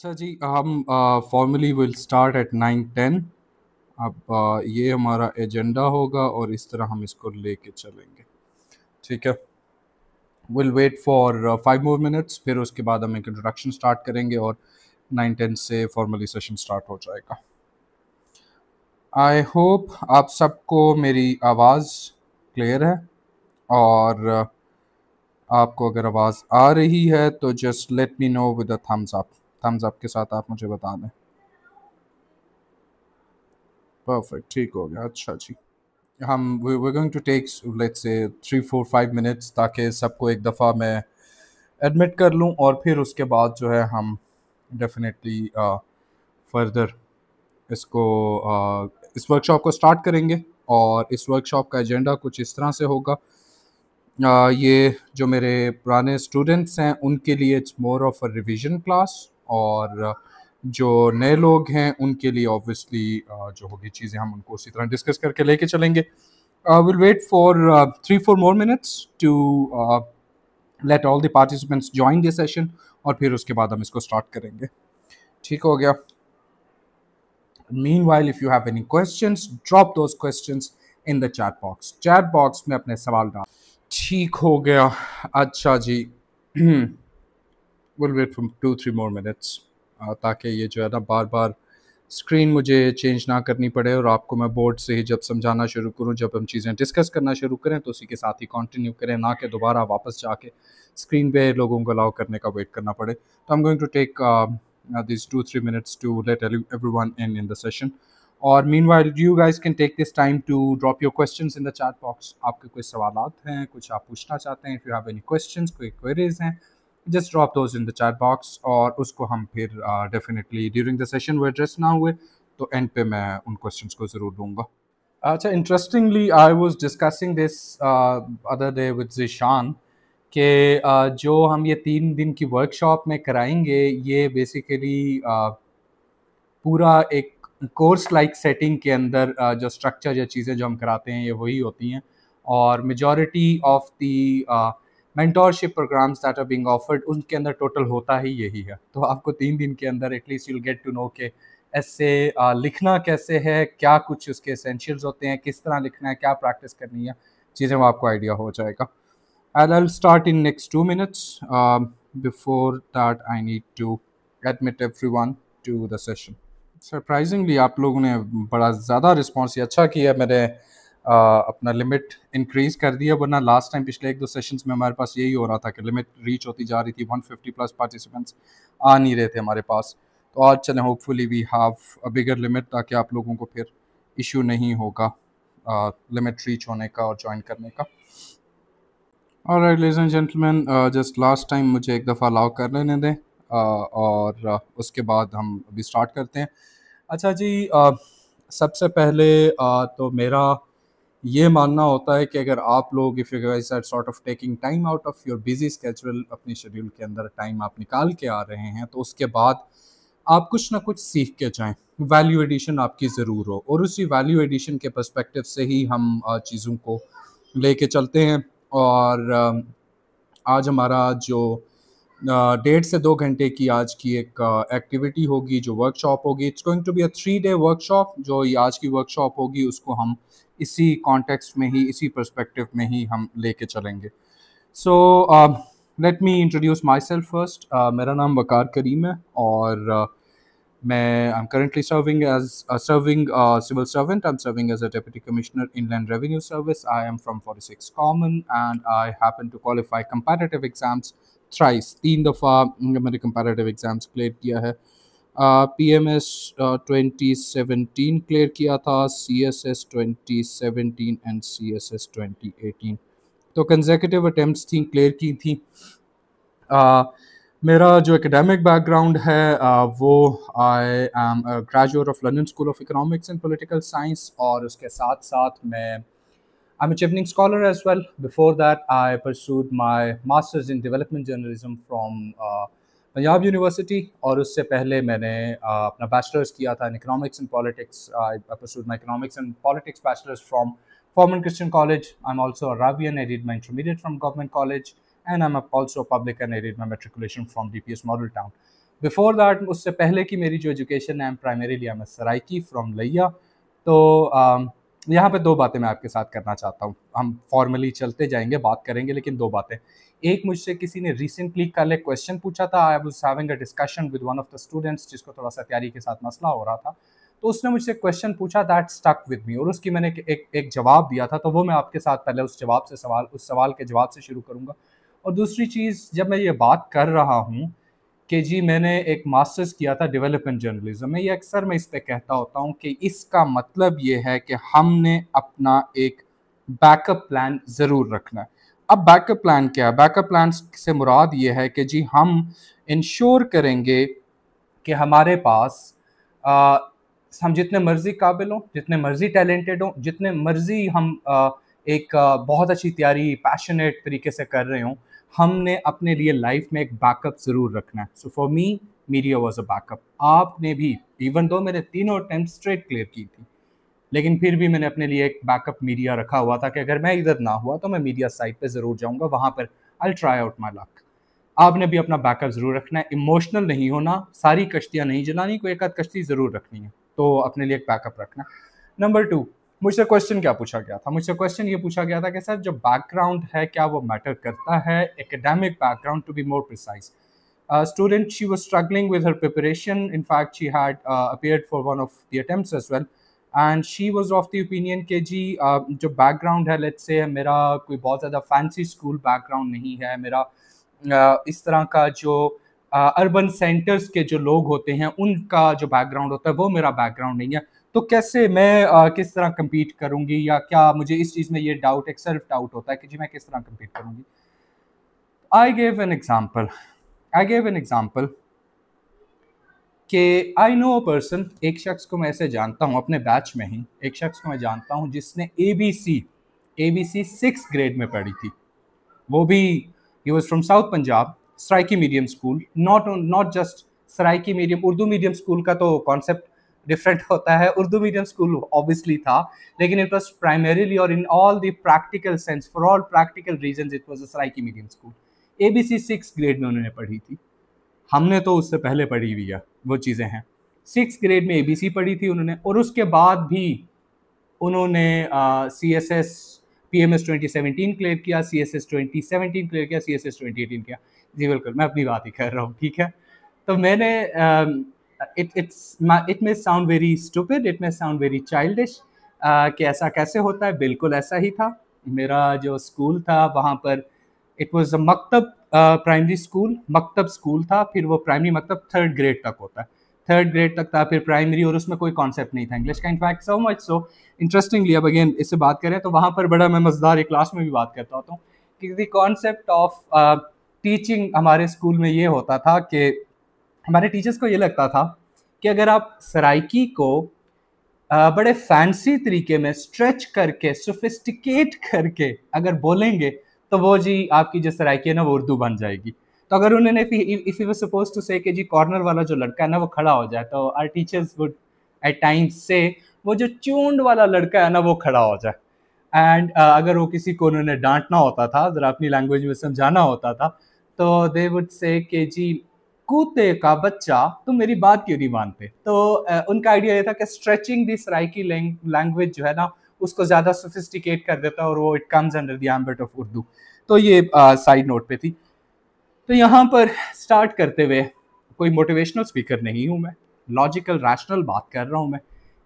अच्छा जी, हम formally will start at 9:10। अब ये हमारा एजेंडा होगा और इस तरह हम इसको लेके चलेंगे। ठीक है, will wait for 5 more minutes, फिर उसके बाद हम एक इंट्रोडक्शन स्टार्ट करेंगे और 9:10 से फॉर्मली सेशन स्टार्ट हो जाएगा। आई होप आप सबको मेरी आवाज़ क्लियर है, और आपको अगर आवाज़ आ रही है तो just let me know with a thumbs up के साथ आप मुझे बता दें। परफेक्ट, ठीक हो गया। अच्छा जी, हम we're going to take let's say 3 4 5 minutes, ताकि सबको एक दफ़ा मैं एडमिट कर लूँ और फिर उसके बाद जो है हम डेफिनेटली फर्दर इसको इस वर्कशॉप को स्टार्ट करेंगे। और इस वर्कशॉप का एजेंडा कुछ इस तरह से होगा। ये जो मेरे पुराने स्टूडेंट्स हैं उनके लिए it's more of a revision class, और जो नए लोग हैं उनके लिए ऑब्वियसली जो होगी चीज़ें हम उनको उसी तरह डिस्कस करके लेके चलेंगे। We'll wait for 3 4 more minutes to let all the participants join the session, और फिर उसके बाद हम इसको स्टार्ट करेंगे। ठीक हो गया। Meanwhile, if you have any questions, drop those questions in the chat box. Chat box में अपने सवाल डाल। ठीक हो गया। अच्छा जी, will wait for 2 3 more minutes, ताकि ये जो है ना बार बार स्क्रीन मुझे चेंज ना करनी पड़े, और आपको मैं बोर्ड से ही जब समझाना शुरू करूं, जब हम चीज़ें डिस्कस करना शुरू करें तो उसी के साथ ही कंटिन्यू करें, ना कि दोबारा वापस जाके स्क्रीन पे लोगों को अलाउ करने का वेट करना पड़े। तो I am going to take these 2 3 minutes to let everyone in the session. और meanwhile you guys can take this time to drop your questions in the chat box. आपके कोई सवालात हैं, कुछ आप पूछना चाहते हैं, if you have any questions, कोई queries हैं, just drop those in the chat box, और उसको हम फिर definitely during the session वो address ना हुए तो end पे मैं उन questions को ज़रूर दूंगा। अच्छा, interestingly I was discussing this other day with Zishan कि जो हम ये 3 दिन की वर्कशॉप में कराएंगे, ये बेसिकली पूरा एक कोर्स लाइक सेटिंग के अंदर जो स्ट्रक्चर या चीज़ें जो हम कराते हैं ये वही होती हैं, और majority of the mentorship programs that are being offered उनके अंदर टोटल होता ही यही है। तो आपको 3 दिन के अंदर at least you will get to know के ऐसे लिखना कैसे है, क्या कुछ उसके एसेंशियल्स होते हैं, किस तरह लिखना है, क्या प्रैक्टिस करनी है, चीज़ें वो आपको आइडिया हो जाएगा। And I'll start in next 2 minutes. Before that, I need to admit everyone to the session. Surprisingly, आप लोगों ने बड़ा ज़्यादा रिस्पॉन्स अच्छा किया। मैंने अपना लिमिट इंक्रीज़ कर दिया, वरना लास्ट टाइम पिछले 1 2 सेशंस में हमारे पास यही हो रहा था कि लिमिट रीच होती जा रही थी, 150 प्लस पार्टिसिपेंट्स आ नहीं रहे थे हमारे पास। तो आज चलें, hopefully we have a bigger limit, ताकि आप लोगों को फिर इशू नहीं होगा लिमिट रीच होने का और ज्वाइन करने का। Alright ladies and gentleman, just last time मुझे एक दफ़ा अलाउ कर लेने दें, और उसके बाद हम अभी स्टार्ट करते हैं। अच्छा जी, सबसे पहले तो मेरा ये मानना होता है कि अगर आप लोग if you guys are sort of taking time out of your busy schedule, अपनी शेड्यूल के अंदर टाइम आप निकाल के आ रहे हैं, तो उसके बाद आप कुछ ना कुछ सीख के जाएं। वैल्यू एडिशन आपकी ज़रूर हो, और उसी वैल्यू एडिशन के पर्सपेक्टिव से ही हम चीज़ों को लेके चलते हैं। और आज हमारा जो 1.5 से 2 घंटे की आज की एक एक्टिविटी होगी, जो वर्कशॉप होगी, it's going to be a 3 day workshop. जो ये आज की वर्कशॉप होगी उसको हम इसी कॉन्टेक्स्ट में ही, इसी पर्सपेक्टिव में ही हम लेके चलेंगे। So let me introduce my self first. मेरा नाम वकार करीम है, और मैं I'm currently serving as serving civil servant. I'm serving as a deputy commissioner inland revenue service. I am from 46 Common, and I happen to qualify comparative exams thrice. 3 दफ़ा मैंने comparative exams clear किया है। PMS 2017 clear किया था, CSS 2017 and CSS 2018, तो consecutive attempts थी, clear की थी। मेरा जो एकेडमिक बैकग्राउंड है वो I am a graduate of London School of Economics and Political Science, और उसके साथ साथ मैं I am a Chevening scholar as well. Before that I pursued my masters in development journalism from Punjab University, और उससे पहले मैंने अपना बैचलर्स किया था in economics and politics. I pursued my economics and politics bachelors from Forman Christian College. I'm also a Ravian. I did my intermediate from Government College, and I'm also a public, and I did my matriculation from DPS Model Town. Before that, उससे पहले की मेरी जो education है, primarily I am Saraiki from लिया। तो यहाँ पे दो बातें मैं आपके साथ करना चाहता हूँ। हम फॉर्मली चलते जाएंगे, बात करेंगे, लेकिन दो बातें। एक, मुझसे किसी ने रिसेंटली कल एक क्वेश्चन पूछा था। I was having a discussion with one of the students जिसको थोड़ा सा तैयारी के साथ मसला हो रहा था। तो उसने मुझसे क्वेश्चन पूछा दैट स्टक विद मी, और उसकी मैंने एक जवाब दिया था। तो वो मैं आपके साथ पहले उस सवाल के जवाब से शुरू करूँगा। और दूसरी चीज़, जब मैं ये बात कर रहा हूँ कि जी मैंने एक मास्टर्स किया था डेवलपमेंट जर्नलिज्म में, ये अक्सर मैं इस पे कहता होता हूँ कि इसका मतलब ये है कि हमने अपना एक बैकअप प्लान ज़रूर रखना है। अब बैकअप प्लान क्या है? बैकअप प्लान से मुराद ये है कि जी हम इंश्योर करेंगे कि हमारे पास आ, हम जितने मर्जी काबिल हों, जितने मर्जी टैलेंटेड हों, जितने मर्जी हम एक बहुत अच्छी तैयारी पैशनेट तरीके से कर रहे हों, हमने अपने लिए लाइफ में एक बैकअप ज़रूर रखना है। So for me, media was a backup. आपने भी, इवन दो मैंने तीनों अटेम्प्ट स्ट्रेट क्लियर की थी, लेकिन फिर भी मैंने अपने लिए एक बैकअप मीडिया रखा हुआ था कि अगर मैं इधर ना हुआ तो मैं मीडिया साइट पे ज़रूर जाऊँगा, वहाँ पर I try out my luck. आपने भी अपना बैकअप ज़रूर रखना है, इमोशनल नहीं होना, सारी कश्तियाँ नहीं जलानी, कोई एक आध कश्ती ज़रूर रखनी है, तो अपने लिए एक बैकअप रखना। नंबर 2, मुझसे क्वेश्चन क्या पूछा गया था? मुझसे क्वेश्चन ये पूछा गया था कि सर जो बैकग्राउंड है क्या वो मैटर करता है, academic background to be more precise. Student, she was struggling with her preparation. In fact, she had appeared for one of the attempts as well, and she was of the opinion कि जी जो background है, let's say मेरा कोई बहुत ज़्यादा fancy school background नहीं है, मेरा इस तरह का जो अर्बन सेंटर्स के जो लोग होते हैं उनका जो बैकग्राउंड होता है वो मेरा बैकग्राउंड नहीं है, तो कैसे मैं किस तरह compete करूँगी, या क्या मुझे इस चीज़ में ये डाउट, एक सेल्फ डाउट होता है कि जी मैं किस तरह compete करूँगी। I gave an example. कि आई नो अ पर्सन, एक शख्स को मैं ऐसे जानता हूँ अपने बैच में ही, एक शख्स को मैं जानता हूँ जिसने ABC 6th ग्रेड में पढ़ी थी। वो भी, he was from south Punjab, Saraiki medium school, not just Saraiki medium, Urdu medium school का तो कॉन्सेप्ट डिफरेंट होता है। उर्दू मीडियम स्कूल ऑब्वियसली था, लेकिन इट वाज प्राइमरीली और in all the practical sense, for all practical reasons, it was a Saraiki medium school. ABC 6th grade में उन्होंने पढ़ी थी। हमने तो उससे पहले पढ़ी हुई है, वो चीज़ें हैं। 6th ग्रेड में ABC पढ़ी थी उन्होंने, और उसके बाद भी उन्होंने CSS PMS 2017 क्लियर किया, CSS 2017 क्लियर किया, CSS 2018 किया। जी बिल्कुल, मैं अपनी बात ही कर रहा हूँ, ठीक है। तो मैंने it may sound very stupid, it may sound very childish कि ऐसा कैसे होता है। बिल्कुल ऐसा ही था। मेरा जो स्कूल था वहाँ पर इट वाज अ मकतब प्राइमरी स्कूल, मकतब स्कूल था। फिर वो प्राइमरी मकतब 3rd ग्रेड तक होता है, 3rd ग्रेड तक था, फिर प्राइमरी, और उसमें कोई कॉन्सेप्ट नहीं था इंग्लिश का। In fact so much so interestingly, अब अगेन इससे बात करें तो वहाँ पर बड़ा मैं मज़ेदार, एक क्लास में भी बात करता होता हूँ कि द कॉन्सेप्ट ऑफ टीचिंग हमारे स्कूल में ये होता था कि हमारे टीचर्स को ये लगता था कि अगर आप सराइकी को बड़े फैंसी तरीके में स्ट्रेच करके, सोफिस्टिकेट करके अगर बोलेंगे तो वो जी आपकी जो सराइकी है ना वो उर्दू बन जाएगी। तो अगर उन्होंने if you were supposed to say कि जी कॉर्नर वाला जो लड़का है ना वो खड़ा हो जाए, तो our teachers would at times say वो जो चूंड वाला लड़का है ना वो खड़ा हो जाए। एंड अगर वो किसी को उन्होंने डांटना होता था, जरा अपनी लैंग्वेज में समझाना होता था, तो दे वुड से कि जी कूते का बच्चा, तुम मेरी बात क्यों नहीं मानते। तो उनका आइडिया ये था कि स्ट्रेचिंग दी सराइकी लैंग्वेज जो है ना उसको ज़्यादा सोफिस्टिकेट कर देता है, और वो it comes under the ambit of Urdu. तो ये साइड नोट पे थी। तो यहाँ पर स्टार्ट करते हुए, कोई मोटिवेशनल स्पीकर नहीं हूँ मैं, लॉजिकल रैशनल बात कर रहा हूँ मैं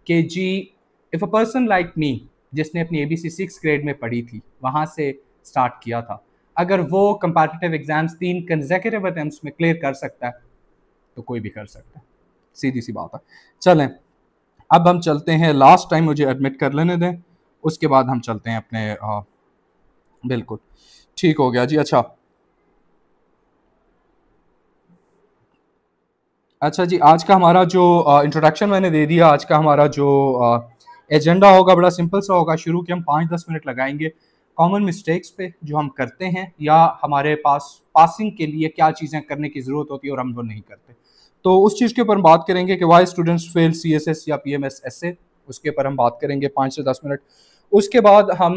कि जी if a person like me, जिसने अपनी ABC 6th ग्रेड में पढ़ी थी, वहाँ से स्टार्ट किया था, अगर वो कंपैटिटिव एग्जाम्स 3 कंसेक्यूटिव अटेम्प्ट्स में क्लियर कर सकता है तो कोई भी कर सकता है। सीधी सी बात है। चलें, अब हम चलते हैं, लास्ट टाइम मुझे एडमिट कर लेने दें, उसके बाद हम चलते हैं अपने बिल्कुल ठीक हो गया जी। अच्छा जी, आज का हमारा जो इंट्रोडक्शन मैंने दे दिया, आज का हमारा जो एजेंडा होगा बड़ा सिंपल सा होगा। शुरू के हम 5-10 मिनट लगाएंगे कॉमन मिस्टेक्स पे जो हम करते हैं, या हमारे पास पासिंग के लिए क्या चीज़ें करने की ज़रूरत होती है और हम वो नहीं करते। तो उस चीज़ के ऊपर हम बात करेंगे कि वाई स्टूडेंट्स फेल CSS या PMS ऐसे, उसके ऊपर हम बात करेंगे 5 से 10 मिनट। उसके बाद हम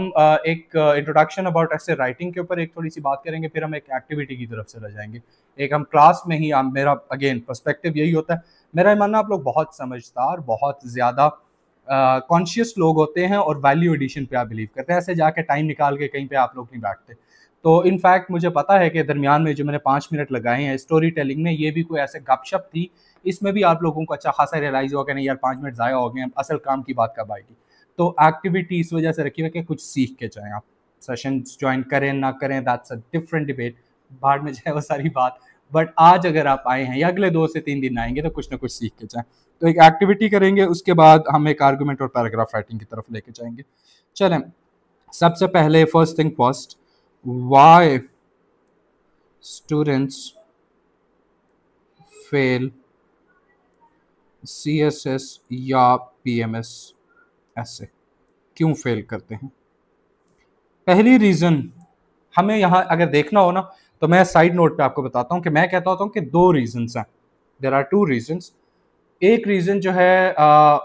एक इंट्रोडक्शन अबाउट ऐसे राइटिंग के ऊपर एक थोड़ी सी बात करेंगे, फिर हम एक एक्टिविटी की तरफ चले जाएंगे। एक हम क्लास में ही मेरा अगेन पर्सपेक्टिव यही होता है, मेरा मानना आप लोग बहुत समझदार, बहुत ज़्यादा कॉन्शियस लोग होते हैं और वैल्यू एडिशन पे आप बिलीव करते हैं। ऐसे जाके टाइम निकाल के कहीं पे आप लोग नहीं बैठते। तो इनफैक्ट मुझे पता है कि दरमियान में जो मैंने 5 मिनट लगाए हैं स्टोरी टेलिंग में, ये भी कोई ऐसे गपशप थी, इसमें भी आप लोगों को अच्छा खासा रियलाइज हुआ कि नहीं यार 5 मिनट ज़ाया हो गए, असल काम की बात कब आएगी। तो एक्टिविटी इस वजह से रखी हुई कि कुछ सीख के जाएं आप। सेशन ज्वाइन करें ना करें दैट्स अ डिफरेंट डिबेट, बाहर में जाए वो सारी बात। बट आज अगर आप आए हैं या अगले 2 से 3 दिन आएंगे तो कुछ ना कुछ सीख के जाएं। तो एक एक्टिविटी करेंगे, उसके बाद हम एक आर्गूमेंट और पैराग्राफ राइटिंग की तरफ लेके जाएंगे। चलें, सबसे पहले first thing first, why students fail CSS या PMS ऐसे क्यों फेल करते हैं। पहली रीज़न हमें यहाँ अगर देखना हो ना, तो मैं साइड नोट पे आपको बताता हूँ कि मैं कहता होता हूँ कि 2 रीजंस हैं, देयर आर 2 रीजंस। एक रीज़न जो है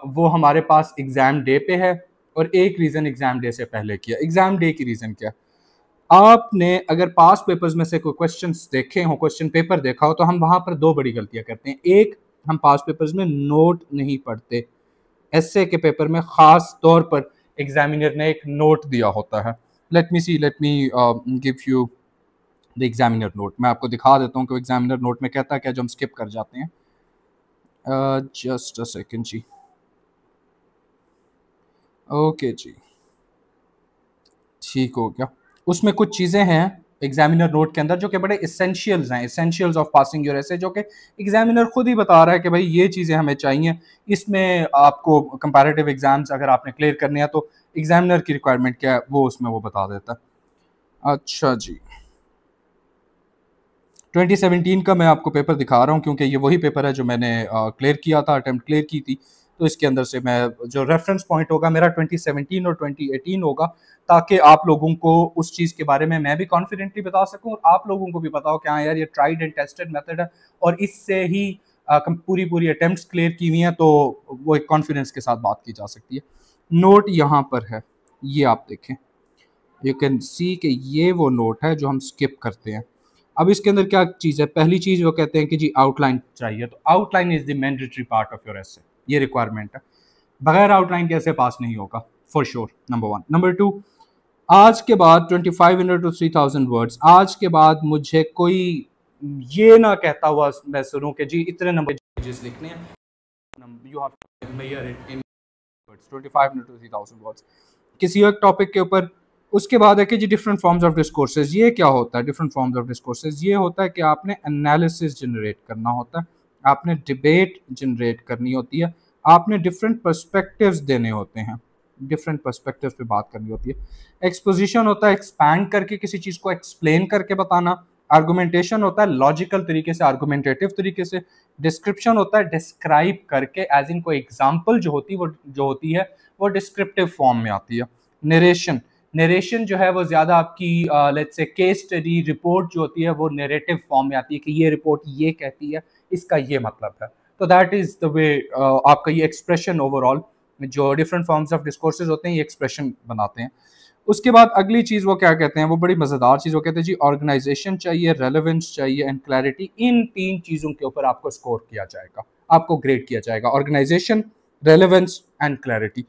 वो हमारे पास एग्ज़ाम डे पे है, और एक रीज़न एग्ज़ाम डे से पहले किया। एग्ज़ाम डे की रीज़न क्या, आपने अगर पास पेपर्स में से कोई क्वेश्चंस देखे हो, क्वेश्चन पेपर देखा हो, तो हम वहाँ पर 2 बड़ी गलतियाँ करते हैं। एक, हम पास पेपर्स में नोट नहीं पढ़ते। एसए के पेपर में ख़ास तौर पर एग्जामिनर ने एक नोट दिया होता है। Let me give you the examiner note. मैं आपको दिखा देता हूँ कि एग्जामिनर नोट में कहता है क्या, जो हम स्किप कर जाते हैं। जस्ट अ सेकेंड जी। ओके जी, ठीक हो गया। उसमें कुछ चीज़ें हैं एग्जामिनर नोट के अंदर जो कि बड़े इसेंशियल्स हैं, इसेंशियल्स ऑफ पासिंग योर एसे, जो कि एग्जामिनर खुद ही बता रहा है कि भाई ये चीज़ें हमें चाहिए। इसमें आपको कंपैरेटिव एग्जाम्स अगर आपने क्लियर करने हैं तो एग्जामिनर की रिक्वायरमेंट क्या है वो उसमें वो बता देता है। अच्छा जी, 2017 का मैं आपको पेपर दिखा रहा हूँ क्योंकि ये वही पेपर है जो मैंने क्लियर किया था, अटेम्प्ट क्लियर की थी। तो इसके अंदर से मैं जो रेफरेंस पॉइंट होगा मेरा 2017 और 2018 होगा, ताकि आप लोगों को उस चीज़ के बारे में मैं भी कॉन्फिडेंटली बता सकूं और आप लोगों को भी पता हो कि हाँ यार ये ट्राइड एंड टेस्टेड मेथड है और इससे ही पूरी पूरी अटेम्प्ट्स क्लियर की हुई हैं, तो वो एक कॉन्फिडेंस के साथ बात की जा सकती है। नोट यहाँ पर है, ये आप देखें, यू कैन सी कि ये वो नोट है जो हम स्किप करते हैं। अब इसके अंदर क्या चीज़ है, पहली चीज़ वो कहते हैं कि जी आउटलाइन चाहिए, तो outline is the mandatory part of your एसे, ये रिक्वायरमेंट है। बगैर आउटलाइन कैसे पास नहीं होगा, फॉर श्योर, नंबर 1। नंबर 2, आज के बाद 2500 to 3000 वर्ड्स, आज के बाद मुझे कोई ये ना कहता हुआ मैं सुनूं कि जी इतने नंबर पेजेस लिखने हैं, you have to measure it in words, 2500 to 3000 words किसी एक टॉपिक के ऊपर। उसके बाद है कि जी डिफरेंट फॉर्म्स ऑफ डिस्कोर्सेज, ये क्या होता है डिफरेंट फॉर्म्स ऑफ डिस्कोर्सेज, ये होता है कि आपने एनालिसिस जनरेट करना होता है, आपने डिबेट जनरेट करनी होती है, आपने डिफरेंट पर्सपेक्टिव्स देने होते हैं, डिफरेंट पर्सपेक्टिव्स पे बात करनी होती है। एक्सपोजिशन होता है एक्सपैंड करके किसी चीज़ को एक्सप्लेन करके बताना। आर्गुमेंटेशन होता है लॉजिकल तरीके से, आर्गुमेंटेटिव तरीके से। डिस्क्रिप्शन होता है डिस्क्राइब करके, एज इन कोई एग्जाम्पल जो होती है वो डिस्क्रिप्टिव फॉर्म में आती है। नरेशन जो है वो ज़्यादा आपकी let's say case study report जो होती है वो नरेटिव फॉर्म में आती है कि ये रिपोर्ट ये कहती है, इसका ये मतलब है। तो दैट इज़ द वे आपका ये एक्सप्रेशन ओवरऑल, जो डिफरेंट फॉर्म्स ऑफ डिस्कोर्सेज होते हैं ये एक्सप्रेशन बनाते हैं। उसके बाद अगली चीज़ वो क्या कहते हैं, वो बड़ी मज़ेदार चीज़ वो कहते हैं जी ऑर्गेनाइजेशन चाहिए, रेलेवेंस चाहिए एंड क्लैरिटी। इन 3 चीज़ों के ऊपर आपको स्कोर किया जाएगा, आपको ग्रेड किया जाएगा, ऑर्गेनाइजेशन, रेलेवेंस एंड क्लैरिटी।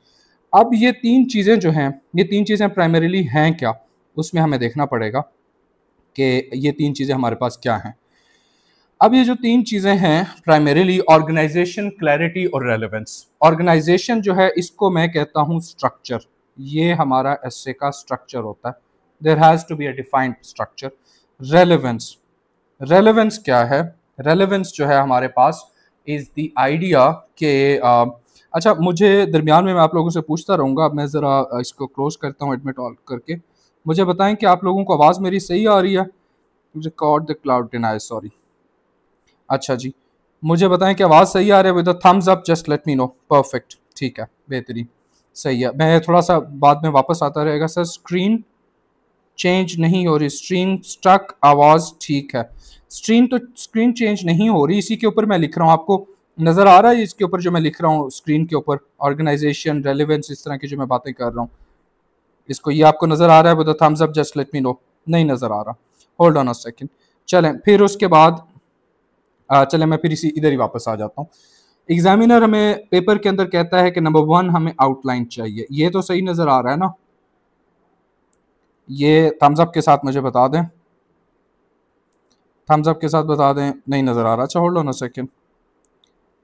अब ये 3 चीज़ें जो हैं, ये 3 चीज़ें प्राइमरीली हैं क्या, उसमें हमें देखना पड़ेगा कि ये 3 चीज़ें हमारे पास क्या हैं। अब ये जो 3 चीज़ें हैं प्राइमरीली ऑर्गेनाइजेशन, क्लैरिटी और रेलेवेंस। ऑर्गेनाइजेशन जो है इसको मैं कहता हूँ स्ट्रक्चर, ये हमारा एसे का स्ट्रक्चर होता है, there has to be a defined structure. Relevance, relevance क्या है, रेलेवेंस जो है हमारे पास इज़ द आइडिया के अच्छा मुझे दरमियान में मैं आप लोगों से पूछता रहूँगा, अब मैं ज़रा इसको क्लोज करता हूँ एडमिट ऑल करके। मुझे बताएं कि आप लोगों को आवाज़ मेरी सही आ रही है। Record the cloud deny, sorry. अच्छा जी, मुझे बताएं कि आवाज़ सही आ रही है, with the thumbs up just let me no. Perfect, ठीक है, बेहतरीन, सही है। मैं थोड़ा सा बाद में वापस आता रहेगा सर। स्क्रीन चेंज नहीं हो रही, स्क्रीन स्टक, आवाज़ ठीक है। स्क्रीन चेंज नहीं हो रही, इसी के ऊपर मैं लिख रहा हूँ, आपको नज़र आ रहा है इसके ऊपर जो मैं लिख रहा हूँ स्क्रीन के ऊपर, ऑर्गेनाइजेशन, रेलेवेंस, इस तरह की जो मैं बातें कर रहा हूँ। इसको, ये आपको नज़र आ रहा है with thumbs up, just let me know. नहीं नज़र आ रहा, होल्ड ऑन अ सेकेंड। चलें फिर उसके बाद चलें मैं फिर इसी इधर ही वापस आ जाता हूँ। एग्जामिनर हमें पेपर के अंदर कहता है कि नंबर 1 हमें आउटलाइन चाहिए, ये तो सही नज़र आ रहा है ना? ये थम्स अप के साथ मुझे बता दें, थम्स अप के साथ बता दें। नहीं नज़र आ रहा, अच्छा hold on a second.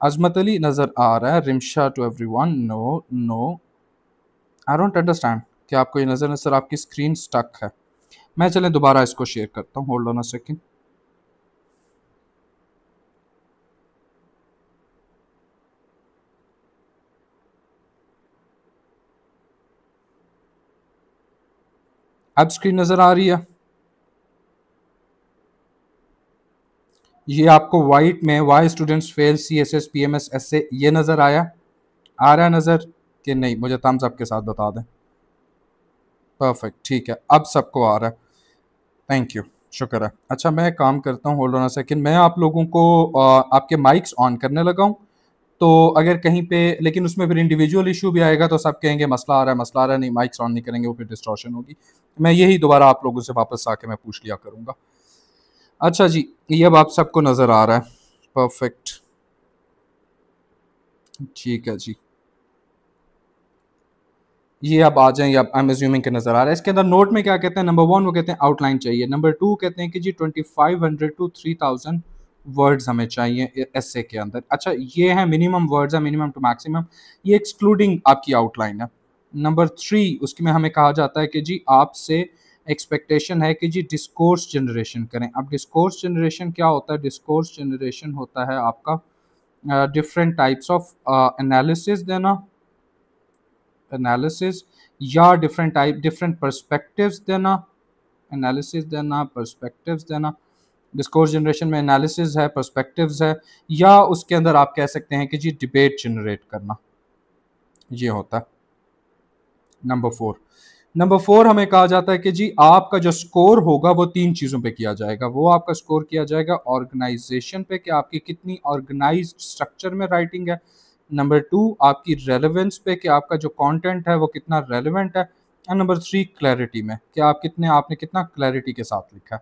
Azmat Ali नज़र आ रहा है, Rimsha to everyone, no no, I don't understand कि आपको ये नज़र है सर, आपकी स्क्रीन स्टक है। मैं चलें दोबारा इसको शेयर करता हूँ, होल्ड ऑन अ सेकेंड। अब स्क्रीन नज़र आ रही है? ये आपको वाइट में why students fail CSS PMS ऐसे ये नज़र आया, आ रहा है नज़र कि नहीं? मुझे थम्स अप के साथ बता दें। परफेक्ट, ठीक है, अब सबको आ रहा है, थैंक यू, शुक्र है। अच्छा मैं काम करता हूँ, होल्ड ऑन अ सेकेंड, मैं आप लोगों को आपके माइक्स ऑन करने लगा हूँ, तो अगर कहीं पे, लेकिन उसमें फिर इंडिविजुअल इशू भी आएगा तो सब कहेंगे मसला आ रहा है, मसला आ रहा है, नहीं माइक्स ऑन नहीं करेंगे वो फिर डिस्टॉर्शन होगी। मैं यही दोबारा आप लोगों से वापस आके मैं पूछ लिया करूँगा। अच्छा जी, ये अब आप सबको नज़र आ रहा है, परफेक्ट, ठीक है जी। ये अब आ जाएंगे, अब आई एम एज्यूमिंग के नज़र आ रहा है। इसके अंदर नोट में क्या कहते हैं? नंबर 1 वो कहते हैं आउटलाइन चाहिए, नंबर 2 कहते हैं कि जी 2500 to 3000 वर्ड्स हमें चाहिए एसे के अंदर। अच्छा ये है मिनिमम वर्ड्स है, मिनिमम टू मैक्सिमम, ये एक्सक्लूडिंग आपकी आउटलाइन है। नंबर 3 उसके में हमें कहा जाता है कि जी आपसे एक्सपेक्टेशन है कि जी डिस्कोर्स जनरेशन करें। अब डिस्कोर्स जनरेशन क्या होता है? डिस्कोर्स जनरेशन होता है आपका डिफरेंट टाइप्स ऑफ एनालिसिस देना, एनालिसिस, या डिफरेंट टाइप डिफरेंट पर्सपेक्टिव्स देना, एनालिसिस देना, पर्सपेक्टिव्स देना। डिस्कोर्स जनरेशन में एनालिसिस है, पर्सपेक्टिव्स है, या उसके अंदर आप कह सकते हैं कि जी डिबेट जनरेट करना, ये होता है नंबर 4। नंबर 4 हमें कहा जाता है कि जी आपका जो स्कोर होगा वो 3 चीज़ों पे किया जाएगा। वो आपका स्कोर किया जाएगा ऑर्गेनाइजेशन पे कि आपकी कितनी ऑर्गेनाइज्ड स्ट्रक्चर में राइटिंग है। नंबर 2 आपकी रेलेवेंस पे कि आपका जो कंटेंट है वो कितना रेलेवेंट है। और नंबर 3 क्लैरिटी में कि आपने कितना क्लैरिटी के साथ लिखा है।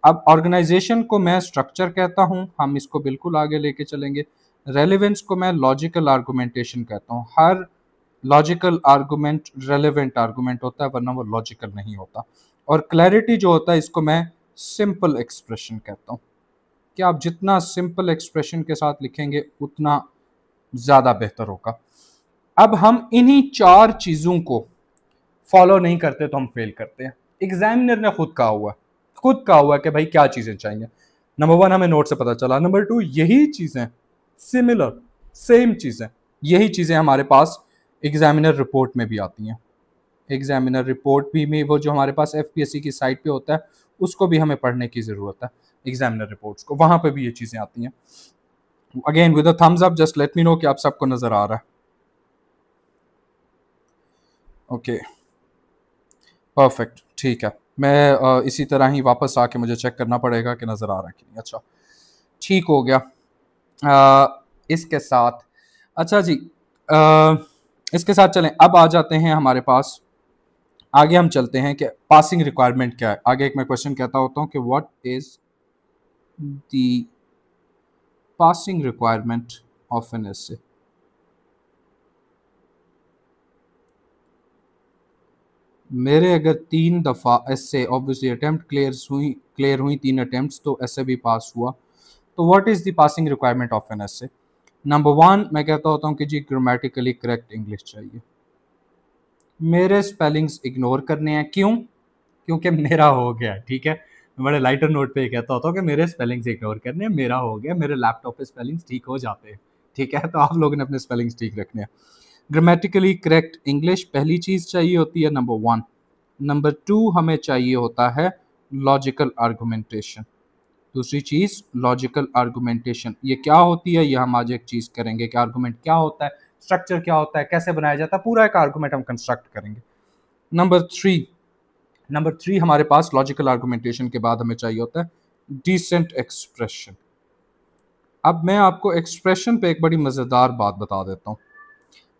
अब ऑर्गेनाइजेशन को मैं स्ट्रक्चर कहता हूँ, हम इसको बिल्कुल आगे लेके चलेंगे। रेलेवेंस को मैं लॉजिकल आर्गुमेंटेशन कहता हूँ। हर लॉजिकल आर्गुमेंट रेलेवेंट आर्गुमेंट होता है, वरना वो लॉजिकल नहीं होता। और क्लैरिटी जो होता है इसको मैं सिंपल एक्सप्रेशन कहता हूँ कि आप जितना सिंपल एक्सप्रेशन के साथ लिखेंगे उतना ज़्यादा बेहतर होगा। अब हम इन्हीं 4 चीज़ों को फॉलो नहीं करते तो हम फेल करते हैं। एग्जामिनर ने खुद कहा हुआ है कि भाई क्या चीज़ें चाहिए। नंबर 1 हमें नोट से पता चला, नंबर 2 यही चीज़ें सिमिलर सेम चीज़ें, यही चीज़ें हमारे पास एग्जामिनर रिपोर्ट में भी आती हैं। एग्जामिनर रिपोर्ट भी में वो जो हमारे पास FPSC की साइट पे होता है उसको भी हमें पढ़ने की ज़रूरत है, एग्जामिनर रिपोर्ट्स को, वहाँ पे भी ये चीज़ें आती हैं। Again with a thumbs up, just let me no कि आप सबको नज़र आ रहा है। ओके परफेक्ट, ठीक है। मैं इसी तरह ही वापस आके मुझे चेक करना पड़ेगा कि नज़र आ रहा है कि नहीं। अच्छा ठीक हो गया। इसके साथ अच्छा जी, इसके साथ चलें, अब आ जाते हैं हमारे पास, आगे हम चलते हैं कि पासिंग रिक्वायरमेंट क्या है। आगे एक मैं क्वेश्चन कहता होता हूँ कि what is the passing requirement of an essay. मेरे अगर 3 दफ़ा एसे ऑब्वियसली अटेम्प्ट क्लियर हुई 3 अटेम्प्ट्स तो एसे भी पास हुआ, तो what is the passing requirement of an essay. Number 1 मैं कहता होता हूँ कि जी ग्रामेटिकली करेक्ट इंग्लिश चाहिए। मेरे स्पेलिंग्स इग्नोर करने हैं, क्यों? क्योंकि मेरा हो गया, ठीक है। मैं बड़े लाइटर नोट पे कहता होता हूँ कि मेरे स्पेलिंग्स इग्नोर करने हैं, मेरा हो गया, मेरे लैपटॉप पे स्पेलिंग्स ठीक हो जाते हैं, ठीक है। तो आप लोगों ने अपने स्पेलिंग्स ठीक रखने हैं। ग्रामेटिकली करेक्ट इंग्लिश पहली चीज़ चाहिए होती है, नंबर 1। नंबर 2 हमें चाहिए होता है लॉजिकल आर्गुमेंटेशन। दूसरी चीज़ लॉजिकल आर्गुमेंटेशन, ये क्या होती है ये हम आज एक चीज़ करेंगे कि आर्गुमेंट क्या होता है, स्ट्रक्चर क्या होता है, कैसे बनाया जाता है, पूरा एक आर्गुमेंट हम कंस्ट्रक्ट करेंगे। नंबर 3 हमारे पास लॉजिकल आर्गुमेंटेशन के बाद हमें चाहिए होता है डिसेंट एक्सप्रेशन। अब मैं आपको एक्सप्रेशन पे एक बड़ी मज़ेदार बात बता देता हूँ।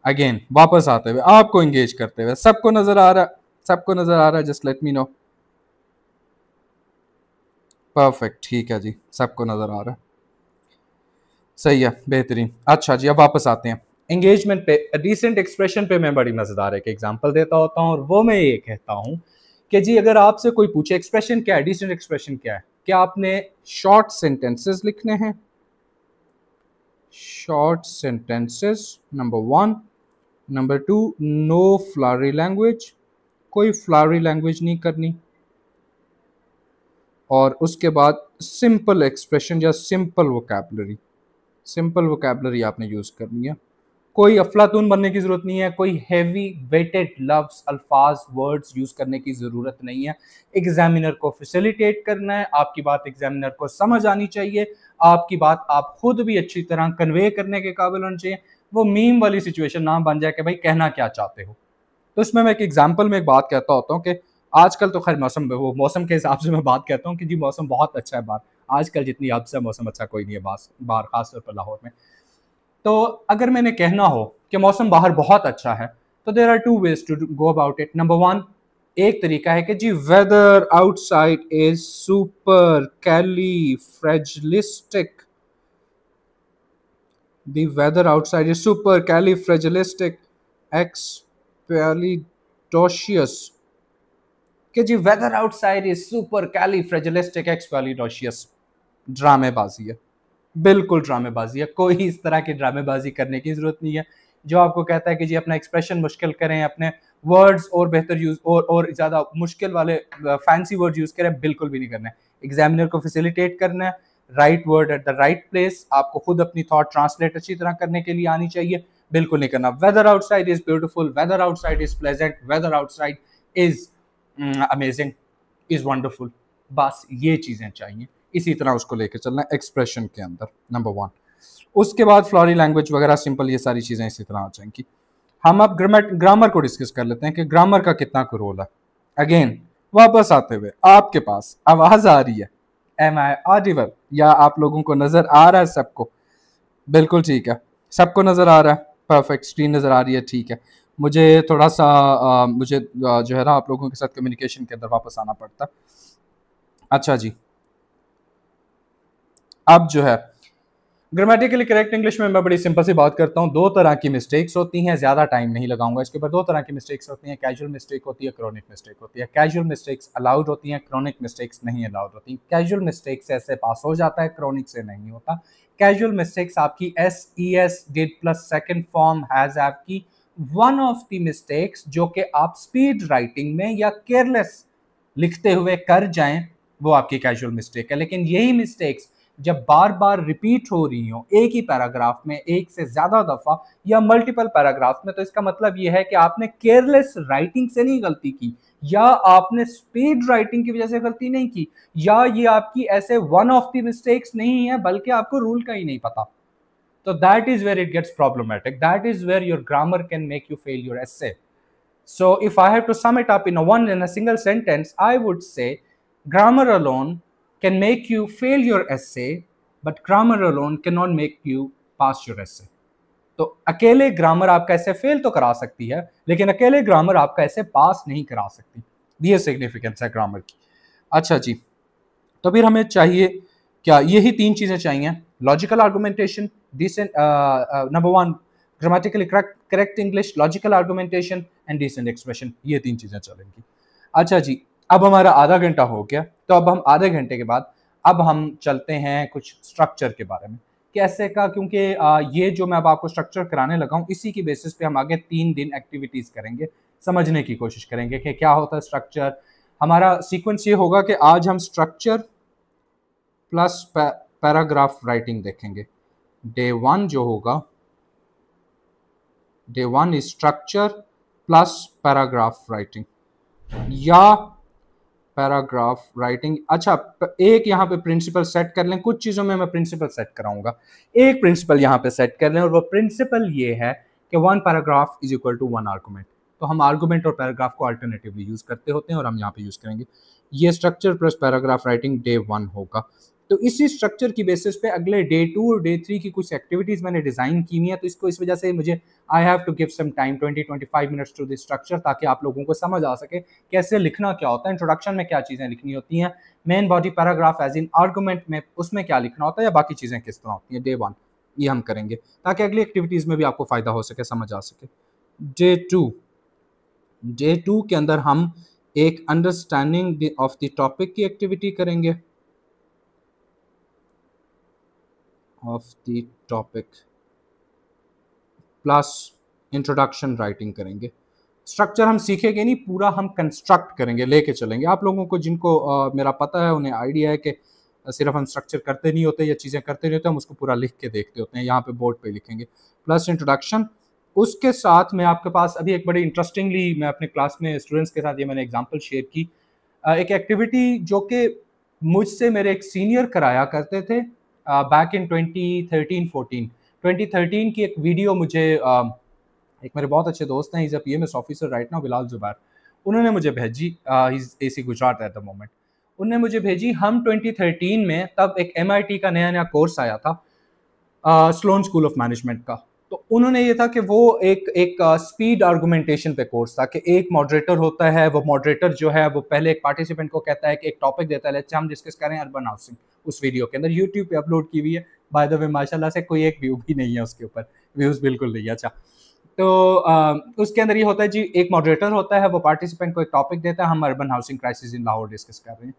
अगेन वापस आते हुए आपको एंगेज करते हुए, सबको नज़र आ रहा है, सबको नज़र आ रहा है? Just let me no. Perfect, ठीक है जी, सबको नज़र आ रहा है। सही है, बेहतरीन। अच्छा जी, अब वापस आते हैं एंगेजमेंट पे। डिसेंट एक्सप्रेशन पे मैं बड़ी मज़ेदार एक एग्जांपल देता होता हूँ, और वो मैं ये कहता हूँ कि जी अगर आपसे कोई पूछे एक्सप्रेशन क्या है, डिसेंट एक्सप्रेशन क्या है, क्या आपने शॉर्ट सेंटेंसेस लिखने हैं? Short sentences, number one. Number two, no flowery language, कोई फ्लावरी लैंग्वेज नहीं करनी। और उसके बाद सिंपल एक्सप्रेशन या सिंपल वोकैबलरी, सिंपल वोकैबलरी आपने यूज़ करनी है। कोई अफलातून बनने की ज़रूरत नहीं है, कोई हैवी वेटेड लफ्ज़, अल्फाज, वर्ड्स यूज़ करने की ज़रूरत नहीं है। एग्जामिनर को फैसिलिटेट करना है, आपकी बात एग्जामिनर को समझ आनी चाहिए, आपकी बात आप खुद भी अच्छी तरह कन्वे करने के काबिल होना चाहिए। वो मीम वाली सिचुएशन ना बन जाए कि भाई कहना क्या चाहते हो। तो इसमें मैं एक एग्जाम्पल में एक बात कहता होता हूँ कि आजकल तो खैर मौसम, वो मौसम के हिसाब से मैं बात कहता हूँ कि जी मौसम बहुत अच्छा है बाहर। आजकल जितनी अब से मौसम अच्छा कोई नहीं है बाहर, खासतौर पर लाहौर में। तो अगर मैंने कहना हो कि मौसम बाहर बहुत अच्छा है, तो there are two ways to go about it. Number one, एक तरीका है कि जी weather outside is super कैलीफ्रेजिलिस्टिक। The weather outside is super कैलीफ्रेजिलिस्टिक एक्सपेलिडोशियस। कि जी वेदर आउटसाइड इज सुपर कैलीफ्रेजिलिस्टिक एक्सपेलिडोशियस। ड्रामेबाजी है, बिल्कुल ड्रामेबाजी है। कोई इस तरह की ड्रामेबाजी करने की जरूरत नहीं है। जो आपको कहता है कि जी अपना एक्सप्रेशन मुश्किल करें, अपने वर्ड्स और बेहतर यूज और ज़्यादा मुश्किल वाले फैंसी वर्ड यूज़ करें, बिल्कुल भी नहीं करना है। एग्जामिनर को फैसिलिटेट करना है, right word at the right place. आपको खुद अपनी थॉट ट्रांसलेट अच्छी तरह करने के लिए आनी चाहिए, बिल्कुल नहीं करना weather outside is beautiful, weather outside is pleasant, weather outside is amazing, is wonderful. बस ये चीज़ें चाहिए, इसी तरह उसको लेकर चलना है एक्सप्रेशन के अंदर, नंबर वन। उसके बाद फ्लॉरी लैंग्वेज वगैरह सिंपल, ये सारी चीज़ें इसी तरह आ जाएंगी। हम अब ग्रामर को डिस्कस कर लेते हैं कि ग्रामर का कितना को रोल है। अगेन वापस आते हुए, आपके पास आवाज़ आ रही है? Am I audible? या आप लोगों को नज़र आ रहा है सबको? बिल्कुल ठीक है, सबको नज़र आ रहा है। परफेक्ट, स्क्रीन नज़र आ रही है, ठीक है। मुझे थोड़ा सा जो है ना आप लोगों के साथ कम्युनिकेशन के अंदर वापस आना पड़ता। अच्छा जी, अब जो है ग्रामेटिकली करेक्ट इंग्लिश में मैं बड़ी सिंपल सी बात करता हूँ। दो तरह की मिस्टेक्स होती हैं, ज़्यादा टाइम नहीं लगाऊंगा इसके ऊपर। दो तरह की मिस्टेक्स होती हैं, कैजुअल मिस्टेक होती है, क्रॉनिक मिस्टेक होती है। कैजुअल मिस्टेक्स अलाउड होती हैं, क्रॉनिक मिस्टेक्स नहीं अलाउड होती। कैजुअल मिस्टेक से ऐसे पास हो जाता है, क्रॉनिक से नहीं होता। कैजुअल मिस्टेक्स आपकी SES did plus second form has have की वन ऑफ द मिस्टेक्स जो कि आप स्पीड राइटिंग में या केयरलेस लिखते हुए कर जाएं, वो आपकी कैजुअल मिस्टेक है। लेकिन यही मिस्टेक्स जब बार बार रिपीट हो रही हो एक ही पैराग्राफ में एक से ज्यादा दफा या मल्टीपल पैराग्राफ में, तो इसका मतलब यह है कि आपने केयरलेस राइटिंग से नहीं गलती की, या आपने स्पीड राइटिंग की वजह से गलती नहीं की, या ये आपकी ऐसे वन ऑफ द मिस्टेक्स नहीं है, बल्कि आपको रूल का ही नहीं पता। तो that is where it gets problematic, that is where your grammar can make you fail your essay. So if I have to sum it up in a single sentence, I would say grammar alone can make you fail your essay, but grammar alone cannot make you pass your essay. तो अकेले grammar आपका ऐसे fail तो करा सकती है, लेकिन अकेले ग्रामर आपका ऐसे पास नहीं करा सकती। ये सिग्निफिकेंस है ग्रामर की। अच्छा जी, तो फिर हमें चाहिए क्या? यही तीन चीज़ें चाहिए, logical argumentation, decent, number one grammatically correct English, logical argumentation and decent expression, ये तीन चीज़ें चलेंगी। अच्छा जी, अब हमारा आधा घंटा हो गया, तो अब हम आधे घंटे के बाद अब हम चलते हैं कुछ स्ट्रक्चर के बारे में, कैसे का, क्योंकि ये जो मैं अब आपको स्ट्रक्चर कराने लगा हूँ, इसी की बेसिस पे हम आगे 3 दिन एक्टिविटीज़ करेंगे, समझने की कोशिश करेंगे कि क्या होता है स्ट्रक्चर। हमारा सीक्वेंस ये होगा कि आज हम स्ट्रक्चर प्लस पैराग्राफ राइटिंग देखेंगे। डे वन जो होगा, day one is structure plus paragraph writing या पैराग्राफ राइटिंग। अच्छा, एक यहाँ पे प्रिंसिपल सेट कर लें, कुछ चीज़ों में मैं प्रिंसिपल सेट कराऊंगा। एक प्रिंसिपल यहाँ पे सेट कर लें, और वो प्रिंसिपल ये है कि 1 paragraph is equal to 1 argument. तो हम आर्गूमेंट और पैराग्राफ को अल्टरनेटिवली यूज़ करते होते हैं, और हम यहाँ पे यूज़ करेंगे। ये structure plus paragraph writing day one होगा। तो इसी स्ट्रक्चर की बेसिस पे अगले डे 2 और डे 3 की कुछ एक्टिविटीज़ मैंने डिज़ाइन की हुई हैं, तो इसको इस वजह से मुझे I have to give some time 20-25 minutes to this structure, ताकि आप लोगों को समझ आ सके कैसे लिखना क्या होता है, इंट्रोडक्शन में क्या चीज़ें लिखनी होती हैं, main body paragraph as in argument में उसमें क्या लिखना होता है, या बाकी चीज़ें किस तरह होती हैं। डे 1 ये हम करेंगे ताकि अगली एक्टिविटीज़ में भी आपको फ़ायदा हो सके, समझ आ सके। डे 2 के अंदर हम एक अंडरस्टैंडिंग ऑफ द टॉपिक की एक्टिविटी करेंगे, of the topic plus introduction writing करेंगे। स्ट्रक्चर हम सीखेंगे नहीं, पूरा हम कंस्ट्रक्ट करेंगे, लेके चलेंगे। आप लोगों को जिनको मेरा पता है उन्हें आइडिया है कि सिर्फ हम स्ट्रक्चर करते नहीं होते या चीज़ें करते नहीं होते, हम उसको पूरा लिख के देखते होते हैं। यहाँ पे बोर्ड पे लिखेंगे प्लस इंट्रोडक्शन। उसके साथ में आपके पास अभी एक बड़ी इंटरेस्टिंगली मैं अपने क्लास में स्टूडेंट्स के साथ ये मैंने एग्जांपल शेयर की, एक एक्टिविटी जो कि मुझसे मेरे एक सीनियर कराया करते थे बैक इन 2013-14। 2013 की एक वीडियो मुझे एक मेरे बहुत अच्छे दोस्त हैं, is a PMS officer right now, Bilal Zubair, उन्होंने मुझे भेजी, is AC Gujarat at the moment. उन्होंने मुझे भेजी, हम 2013 में तब एक एमआईटी का नया कोर्स आया था, स्लोन स्कूल ऑफ मैनेजमेंट का। तो उन्होंने ये था कि वो एक स्पीड आर्गुमेंटेशन पे कोर्स था कि एक मॉडरेटर होता है, वो मॉडरेटर जो है वो पहले एक पार्टिसिपेंट को कहता है कि एक टॉपिक देता है, लेट्स हम डिस्कस करें अर्बन हाउसिंग। उस वीडियो के अंदर यूट्यूब पे अपलोड की हुई है, बाय द वे माशाल्लाह से कोई एक व्यू भी नहीं है उसके ऊपर, व्यूज बिल्कुल नहीं है। अच्छा, तो उसके अंदर ये होता है जी, एक मॉडरेटर होता है, वो पार्टिसिपेंट को एक टॉपिक देता है, हम urban housing crisis in Lahore discuss कर रहे हैं।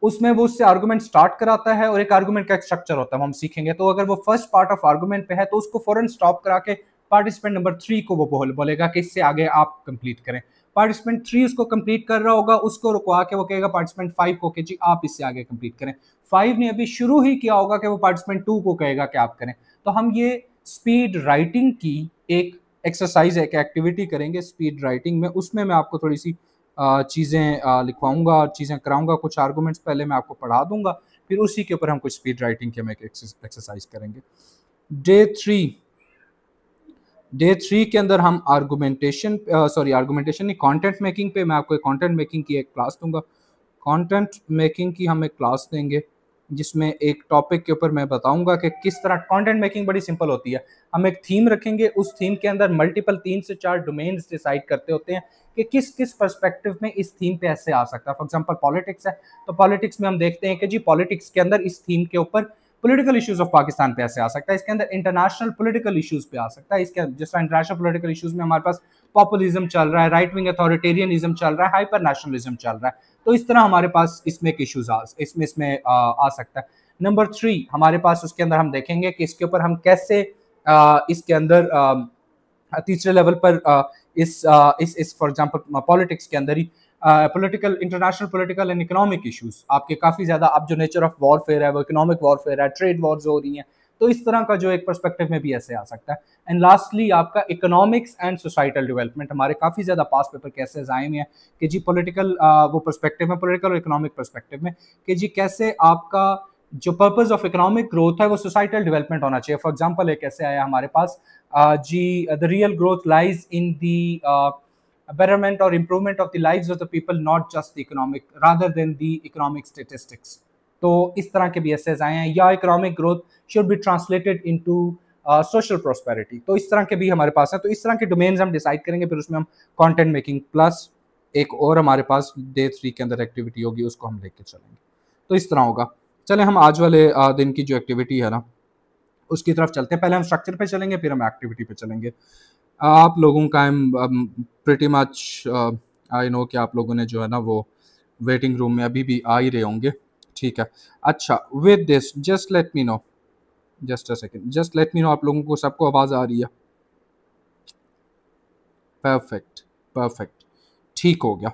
उसमें वो उससे आर्गुमेंट स्टार्ट कराता है और एक आर्गुमेंट का एक स्ट्रक्चर होता है, हम सीखेंगे। तो अगर वो फर्स्ट पार्ट ऑफ आर्गुमेंट पे है तो उसको फौरन स्टॉप करा के पार्टिसिपेंट नंबर 3 को वो बोलेगा कि इससे आगे आप कंप्लीट करें। पार्टिसिपेंट 3 उसको कंप्लीट कर रहा होगा, उसको रुकवा के वो कहेगा पार्टिसिपेंट 5 को कि जी आप इससे आगे कंप्लीट करें। 5 ने अभी शुरू ही किया होगा कि वो पार्टिसिपेंट 2 को कहेगा कि आप करें। तो हम ये स्पीड राइटिंग की एक एक्सरसाइज, एक एक्टिविटी करेंगे स्पीड राइटिंग में। उसमें मैं आपको थोड़ी सी चीज़ें लिखवाऊंगा और चीज़ें कराऊंगा, कुछ आर्गूमेंट्स पहले मैं आपको पढ़ा दूंगा, फिर उसी के ऊपर हम कुछ स्पीड राइटिंग के हम एक एक्सरसाइज करेंगे। डे 3 के अंदर हम आर्गुमेंटेशन नहीं, कंटेंट मेकिंग पे मैं आपको कंटेंट मेकिंग की एक क्लास दूंगा। कंटेंट मेकिंग की हम एक क्लास देंगे जिसमें एक टॉपिक के ऊपर मैं बताऊंगा कि किस तरह कंटेंट मेकिंग बड़ी सिंपल होती है। हम एक थीम रखेंगे, उस थीम के अंदर मल्टीपल 3 से 4 डोमेन्स डिसाइड करते होते हैं कि किस किस पर्सपेक्टिव में इस थीम पे ऐसे आ सकता है। फॉर एग्जांपल पॉलिटिक्स है, तो पॉलिटिक्स में हम देखते हैं कि जी पॉलिटिक्स के अंदर इस थीम के ऊपर पॉलिटिकल इश्यूज ऑफ पाकिस्तान पे ऐसे आ सकता है, इसके अंदर इंटरनेशनल पॉलिटिकल इश्यूज पे आ सकता है। इसके जिस तरह इंटरनेशनल पॉलिटिकल इश्यूज में हमारे पास पॉपुलिज्म चल रहा है, राइट विंग अथॉरिटेरियनिज्म चल रहा है, हाइपर नेशनलिज्म चल रहा है, तो इस तरह हमारे पास इसमें एक इश्यूज इसमें आ सकता है। नंबर 3 हमारे पास उसके अंदर हम देखेंगे कि इसके ऊपर हम कैसे इसके अंदर तीसरे लेवल पर इस फॉर एग्जांपल पॉलिटिक्स के अंदर ही political, international political and economic issues आपके काफ़ी ज़्यादा, अब जो नेचर ऑफ वॉरफेयर है वो इकोनॉमिक वॉरफेयर है, ट्रेड वॉर्स हो रही हैं, तो इस तरह का जो एक पर्सपेक्टिव में भी ऐसे आ सकता है। एंड लास्टली आपका इकोनॉमिक्स एंड सोसाइटल डेवलपमेंट, हमारे काफ़ी ज़्यादा पास पेपर कैसे आए हुए हैं कि जी पॉलिटिकल वो पर्सपेक्टिव में, पॉलिटिकल और इकोनॉमिक पर्सपेक्टिव में, कि जी कैसे आपका जो पर्पस ऑफ इकोनॉमिक ग्रोथ है वो सोसाइटल डेवलपमेंट होना चाहिए। फॉर एग्जांपल एक ऐसे आया हमारे पास जी, the real growth lies in the betterment or improvement of the lives of the people, not just the economic, rather than the economic statistics। तो इस तरह के भी एसेज आए हैं, या economic growth should be translated into social prosperity, तो इस तरह के भी हमारे पास है। तो इस तरह के डोमेन्स हम डिसाइड करेंगे, फिर उसमें हम कंटेंट मेकिंग प्लस एक और हमारे पास डे 3 के अंदर एक्टिविटी होगी, उसको हम लेके चलेंगे। तो इस तरह होगा। चले हम आज वाले दिन की जो एक्टिविटी है ना उसकी तरफ चलते हैं। पहले हम स्ट्रक्चर पे चलेंगे, फिर हम एक्टिविटी पे चलेंगे। आप लोगों का प्रिटी मच आई नो कि आप लोगों ने जो है ना वो वेटिंग रूम में अभी भी आ ही रहे होंगे, ठीक है। अच्छा, with this just let me no, just a second, just let me no आप लोगों को सबको आवाज़ आ रही है? परफेक्ट परफेक्ट, ठीक हो गया,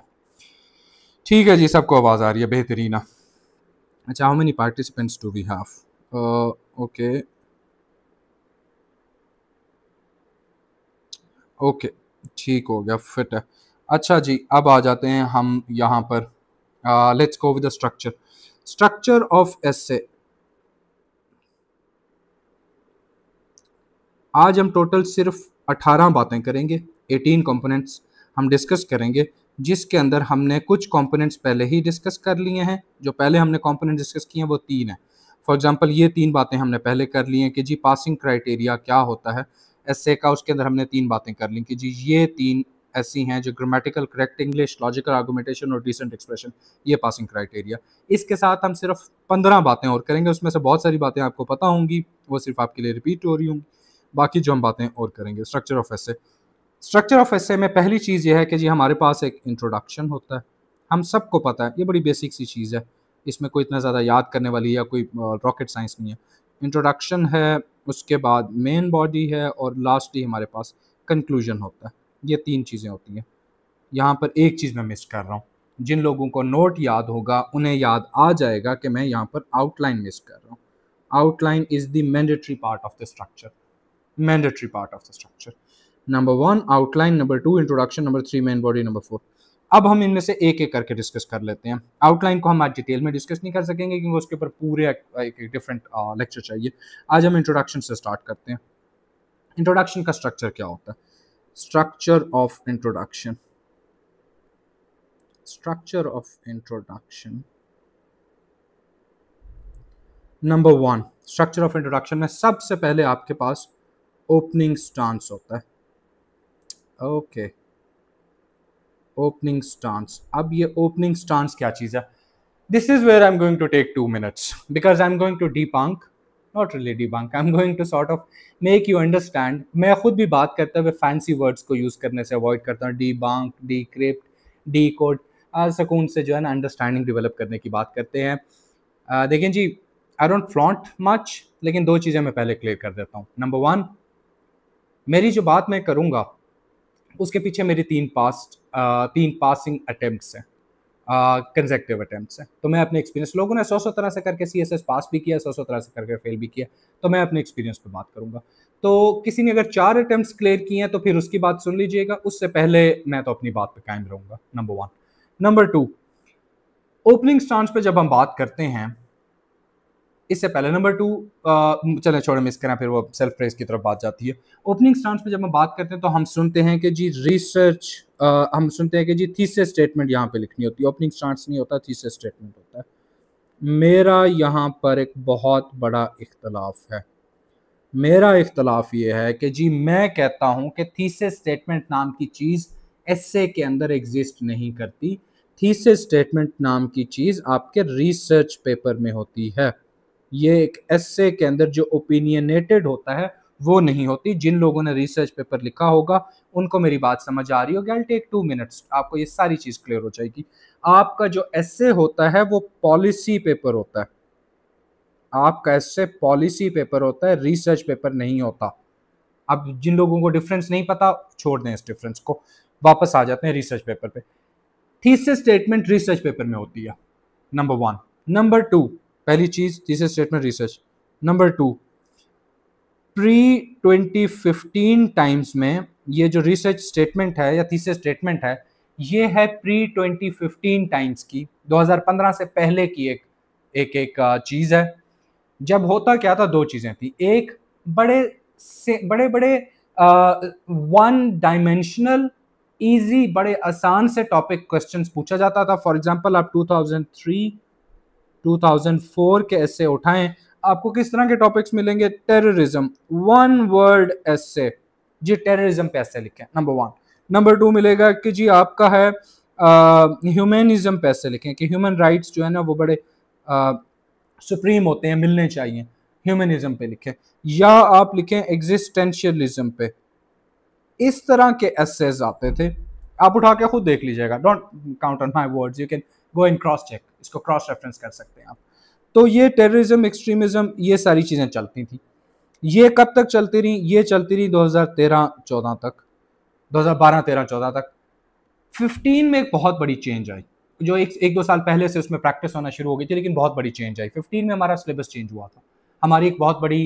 ठीक है जी, सबको आवाज़ आ रही है, बेहतरीन। अच्छा, how many participants do we have? Okay okay, ठीक हो गया, फिट है। अच्छा जी, अब आ जाते हैं हम यहाँ पर, let's go with the structure of essay. आज हम टोटल सिर्फ 18 बातें करेंगे, 18 कंपोनेंट्स हम डिस्कस करेंगे, जिसके अंदर हमने कुछ कंपोनेंट्स पहले ही डिस्कस कर लिए हैं। जो पहले हमने कंपोनेंट डिस्कस किए हैं वो 3 हैं, फॉर एग्जांपल ये 3 बातें हमने पहले कर ली हैं कि जी पासिंग क्राइटेरिया क्या होता है एस्से का, उसके अंदर हमने 3 बातें कर ली कि जी ये 3 ऐसी हैं जो grammatical correct English, logical argumentation और डिसेंट एक्सप्रेशन, ये पासिंग क्राइटेरिया। इसके साथ हम सिर्फ 15 बातें और करेंगे, उसमें से बहुत सारी बातें आपको पता होंगी, वो सिर्फ आपके लिए रिपीट हो रही होंगी। बाकी जो हम बातें और करेंगे, structure of essay. Structure of essay में पहली चीज़ ये है कि जी हमारे पास एक इंट्रोडक्शन होता है, हम सबको पता है, ये बड़ी बेसिक सी चीज़ है, इसमें कोई इतना ज़्यादा याद करने वाली या कोई रॉकेट साइंस नहीं है। इंट्रोडक्शन है, उसके बाद मेन बॉडी है और लास्टली हमारे पास कंक्लूजन होता है। ये 3 चीज़ें होती हैं। यहाँ पर एक चीज़ मैं मिस कर रहा हूँ, जिन लोगों को नोट याद होगा उन्हें याद आ जाएगा कि मैं यहाँ पर आउटलाइन मिस कर रहा हूँ। Outline is the mandatory part of the structure, mandatory part of the structure. Number 1 outline, number 2 introduction, number 3 main body, number 4। अब हम इनमें से एक एक करके डिस्कस कर लेते हैं। आउटलाइन को हम आज डिटेल में डिस्कस नहीं कर सकेंगे क्योंकि उसके ऊपर पूरे एक डिफरेंट लेक्चर चाहिए। आज हम इंट्रोडक्शन से स्टार्ट करते हैं। इंट्रोडक्शन का स्ट्रक्चर क्या होता है? Structure of introduction, structure of introduction. Number 1 structure of introduction में सबसे पहले आपके पास ओपनिंग स्टांस होता है। Okay, opening stance. अब ये ओपनिंग स्टांस क्या चीज़ है? This is where I am going to take 2 minutes because I am going to debunk, not really debunk, I am going to sort of make you understand. मैं खुद भी बात करते हुए फैंसी वर्ड्स को यूज़ करने से अवॉइड करता हूँ। debunk, decrypt, decode, सुकून से जो है ना अंडरस्टैंडिंग डेवलप करने की बात करते हैं। देखें जी, आई डोंट फ्लॉन्ट मच, लेकिन 2 चीज़ें मैं पहले क्लियर कर देता हूँ। नंबर 1, मेरी जो बात मैं करूँगा उसके पीछे मेरी 3 पासिंग अटेम्प्ट्स हैं, कंसेक्टिव अटेम्प्ट्स हैं। तो मैं अपने एक्सपीरियंस, लोगों ने 100 तरह से करके CSS पास भी किया, 100 तरह से करके फेल भी किया, तो मैं अपने एक्सपीरियंस पे बात करूंगा। तो किसी ने अगर 4 अटेम्प्ट्स क्लियर किए हैं तो फिर उसकी बात सुन लीजिएगा, उससे पहले मैं तो अपनी बात पे कायम रहूंगा। नंबर 1। नंबर 2, ओपनिंग स्टांस पे जब हम बात करते हैं, इससे पहले नंबर 2, चलें छोड़े मिस करें, फिर वो सेल्फ प्रेज की तरफ बात जाती है। ओपनिंग स्टांस पे जब हम बात करते हैं तो हम सुनते हैं कि जी रिसर्च, हम सुनते हैं कि जी थीसिस स्टेटमेंट यहाँ पे लिखनी होती है। ओपनिंग स्टांस नहीं होता, थीसिस स्टेटमेंट होता है। मेरा यहाँ पर एक बहुत बड़ा इख्तलाफ है। मेरा इख्तलाफ ये है कि जी मैं कहता हूँ कि थीसिस स्टेटमेंट नाम की चीज़ एस्से के अंदर एग्जिस्ट नहीं करती। थीसिस स्टेटमेंट नाम की चीज़ आपके रिसर्च पेपर में होती है। ये एक एस्से के अंदर जो ओपिनियनेटेड होता है वो नहीं होती। जिन लोगों ने रिसर्च पेपर लिखा होगा उनको मेरी बात समझ आ रही होगी। आई विल टेक 2 मिनट्स, आपको ये सारी चीज़ क्लियर हो जाएगी। आपका जो एस्से होता है वो पॉलिसी पेपर होता है। आपका एस्से पॉलिसी पेपर होता है, रिसर्च पेपर नहीं होता। अब जिन लोगों को डिफरेंस नहीं पता, छोड़ दें इस डिफरेंस को, वापस आ जाते हैं रिसर्च पेपर पे। थीसिस स्टेटमेंट रिसर्च पेपर में होती है, नंबर 1। नंबर 2, पहली चीज thesis statement research. Number 2, pre 2015 times में ये जो रिसर्च स्टेटमेंट है या थीसिस स्टेटमेंट है, ये है प्री 2015 टाइम्स की, 2015 से पहले की एक चीज है। जब होता क्या था, 2 चीजें थी। एक, बड़े बड़े 1 डायमेंशनल इजी, बड़े आसान से टॉपिक क्वेश्चंस पूछा जाता था। फॉर एग्जांपल आप 2003 2004 के एस्से उठाएं, आपको किस तरह के टॉपिक्स मिलेंगे? टेररिज्म, 1 वर्ड एस्से, जी टेररिज्म पे एस्से लिखें, नंबर 1। नंबर 2 मिलेगा कि जी आपका है ह्यूमनिज्म पे एस्से लिखें कि ह्यूमन राइट्स जो है ना वो बड़े सुप्रीम होते हैं, मिलने चाहिए, ह्यूमनिज्म पे लिखें। या आप लिखें एग्जिस्टेंशियलिज्म पे। इस तरह के एस्सेज आते थे, आप उठा के खुद देख लीजिएगा, don't count on my words, you can go in cross check, इसको क्रॉस रेफरेंस कर सकते हैं आप। तो ये टेररिज्म, एक्सट्रीमिज्म, ये सारी चीज़ें चलती थी। ये कब तक चलती रही? ये चलती रही 2013-14 तक, 2012-13-14 तक। 15 में एक बहुत बड़ी चेंज आई, जो एक 2 साल पहले से उसमें प्रैक्टिस होना शुरू हो गई थी, लेकिन बहुत बड़ी चेंज आई। 15 में हमारा सिलेबस चेंज हुआ था। हमारी एक बहुत बड़ी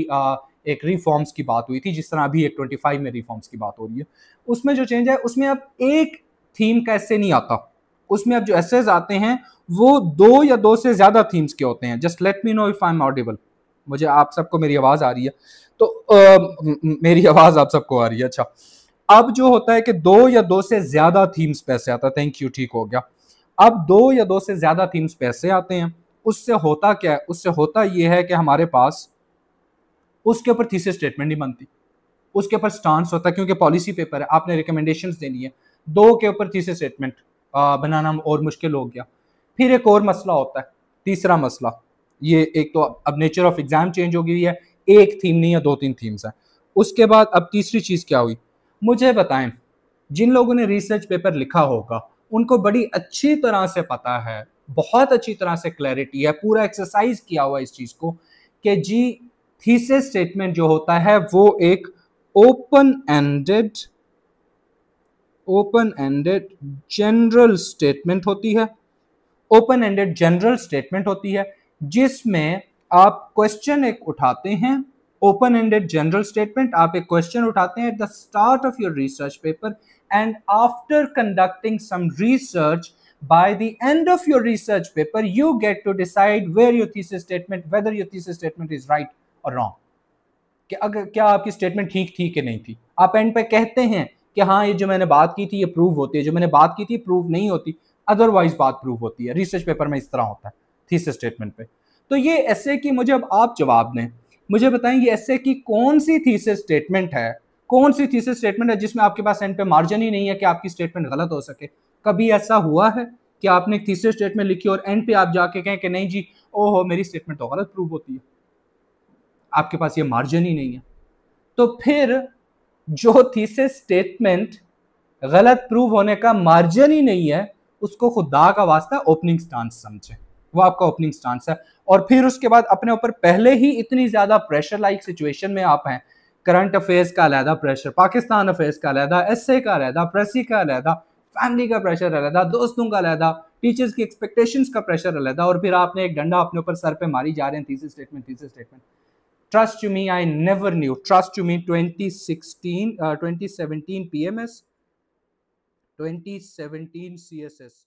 एक रिफॉर्म्स की बात हुई थी, जिस तरह अभी एक 25 में रिफॉर्म्स की बात हो रही है। उसमें जो चेंज है, उसमें अब एक थीम का एस्से नहीं आता, उसमें अब जो एस्सेज आते हैं वो 2 या 2 से ज्यादा थीम्स के होते हैं। Just let me know if I am audible. मुझे आप सबको मेरी आवाज आ रही है? तो मेरी आवाज आप सबको आ रही है? अच्छा, अब जो होता है कि 2 या 2 से ज्यादा थीम्स पे एस्से आता है। थैंक यू, ठीक हो गया। अब 2 या 2 से ज्यादा थीम्स पे एस्से आते हैं, उससे होता क्या है, उससे होता ये है कि हमारे पास उसके ऊपर थीसिस स्टेटमेंट नहीं बनती, उसके ऊपर स्टांस होता है, क्योंकि पॉलिसी पेपर है, आपने रिकमेंडेशंस देनी है, दो के ऊपर थीसिस स्टेटमेंट बनाना और मुश्किल हो गया। फिर एक और मसला होता है, तीसरा मसला, ये एक तो अब नेचर ऑफ एग्जाम चेंज हो गई है, एक थीम नहीं है, दो तीन थीम्स हैं। उसके बाद अब तीसरी चीज क्या हुई, मुझे बताएं, जिन लोगों ने रिसर्च पेपर लिखा होगा उनको बड़ी अच्छी तरह से पता है, बहुत अच्छी तरह से क्लैरिटी है, पूरा एक्सरसाइज किया हुआ इस चीज को कि जी थीसिस स्टेटमेंट जो होता है वो एक ओपन एंडेड जनरल स्टेटमेंट होती है, ओपन एंडेड जनरल स्टेटमेंट होती है, जिसमें आप क्वेश्चन एक उठाते हैं, ओपन एंडेड जनरल स्टेटमेंट, आप एक क्वेश्चन उठाते हैं at the start of your research paper and after conducting some research by the end of your research paper you get to decide whether your thesis statement is right or wrong, कि अगर क्या आपकी statement ठीक थी कि नहीं थी। आप एंड पे कहते हैं कि हाँ ये जो मैंने बात की थी ये प्रूव होती है, जो मैंने बात की थी प्रूव नहीं होती, अदरवाइज बात प्रूव होती है। रिसर्च पेपर में इस तरह होता है थीसिस स्टेटमेंट पे। तो ये एसे की मुझे अब आप जवाब दें, मुझे बताएं ये एसे की कौन सी थीसिस स्टेटमेंट है, कौन सी थीसिस स्टेटमेंट है जिसमें आपके पास एंड पे मार्जिन ही नहीं है कि आपकी स्टेटमेंट गलत हो सके। कभी ऐसा हुआ है कि आपने एक थीसिस स्टेटमेंट लिखी और एंड पे आप जाके कहें कि नहीं जी ओहो मेरी स्टेटमेंट तो गलत प्रूव होती है, आपके पास ये मार्जिन ही नहीं है। तो फिर जो थीसिस स्टेटमेंट गलत प्रूव होने का मार्जिन ही नहीं है उसको खुदा का वास्ता ओपनिंग स्टांस समझे, वो आपका ओपनिंग स्टांस है। और फिर उसके बाद अपने ऊपर पहले ही इतनी ज्यादा प्रेशर लाइक सिचुएशन में आप हैं, करंट अफेयर्स का अलहदा प्रेशर, पाकिस्तान अफेयर्स का अलहदा, एसए का अलहदा, प्रेसी का अलहदा, फैमिली का प्रेशर अलहदा, दोस्तों का अलहदा, टीचर्स की एक्सपेक्टेशंस का प्रेशर अलहदा, और फिर आपने एक डंडा अपने ऊपर सर पे मारी जा रहे हैं thesis statement. Trust to me, I never knew. Trust to me, 2017 PMS, 2017 CSS.